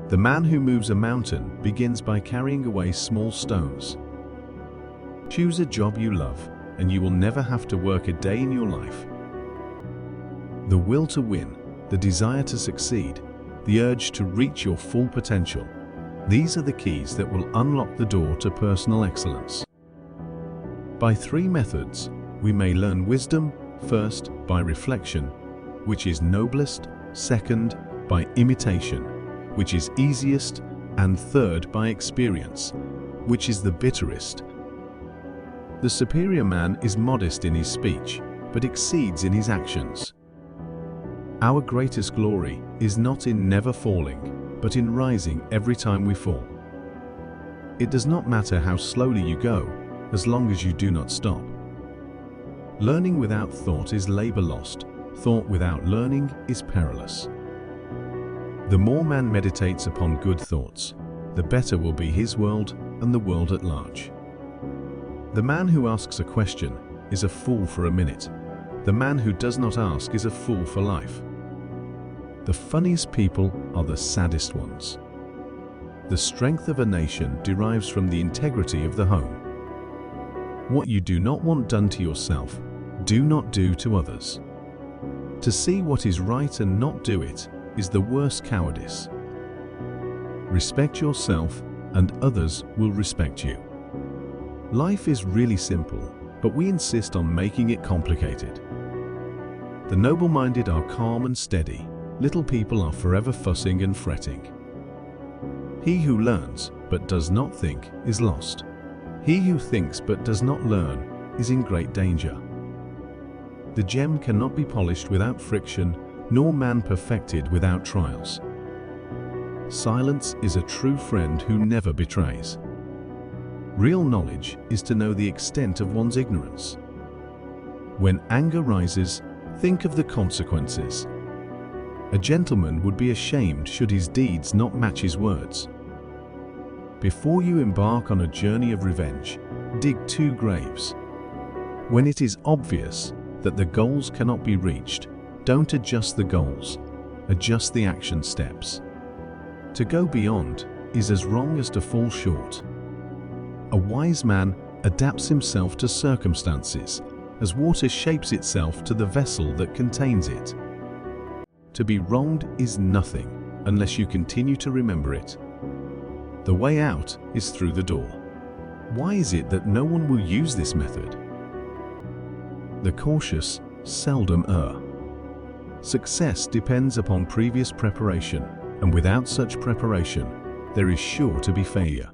The man who moves a mountain begins by carrying away small stones. Choose a job you love, and you will never have to work a day in your life. The will to win, the desire to succeed, the urge to reach your full potential. These are the keys that will unlock the door to personal excellence. By 3 methods, we may learn wisdom: first, by reflection, which is noblest; second, by imitation, which is easiest; and third, by experience, which is the bitterest. The superior man is modest in his speech, but exceeds in his actions. Our greatest glory is not in never falling, but in rising every time we fall. It does not matter how slowly you go, as long as you do not stop. Learning without thought is labor lost. Thought without learning is perilous. The more man meditates upon good thoughts, the better will be his world and the world at large. The man who asks a question is a fool for a minute. The man who does not ask is a fool for life. The funniest people are the saddest ones. The strength of a nation derives from the integrity of the home. What you do not want done to yourself, do not do to others. To see what is right and not do it is the worst cowardice. Respect yourself, and others will respect you. Life is really simple, but we insist on making it complicated. The noble-minded are calm and steady. Little people are forever fussing and fretting. He who learns but does not think is lost. He who thinks but does not learn is in great danger. The gem cannot be polished without friction, nor man perfected without trials. Silence is a true friend who never betrays. Real knowledge is to know the extent of one's ignorance. When anger rises, think of the consequences. A gentleman would be ashamed should his deeds not match his words. Before you embark on a journey of revenge, dig 2 graves. When it is obvious that the goals cannot be reached, don't adjust the goals, adjust the action steps. To go beyond is as wrong as to fall short. A wise man adapts himself to circumstances, as water shapes itself to the vessel that contains it. To be wronged is nothing unless you continue to remember it. The way out is through the door. Why is it that no one will use this method? The cautious seldom err. Success depends upon previous preparation, and without such preparation, there is sure to be failure.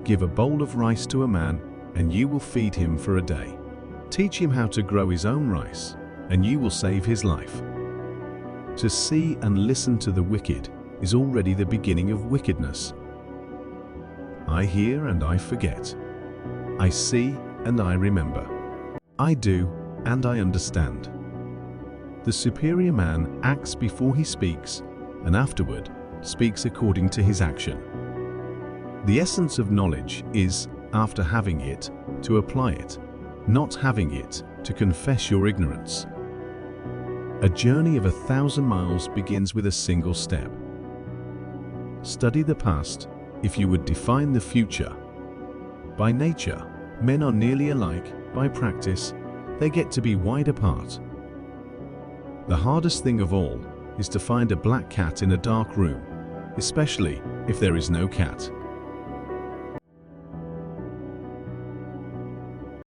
Give a bowl of rice to a man, and you will feed him for a day. Teach him how to grow his own rice, and you will save his life. To see and listen to the wicked is already the beginning of wickedness. I hear and I forget. I see and I remember. I do and I understand. The superior man acts before he speaks, and afterward speaks according to his action. The essence of knowledge is, after having it, to apply it, not having it to confess your ignorance. A journey of 1,000 miles begins with a single step. Study the past if you would define the future. By nature, men are nearly alike. By practice, they get to be wide apart. The hardest thing of all is to find a black cat in a dark room, especially if there is no cat.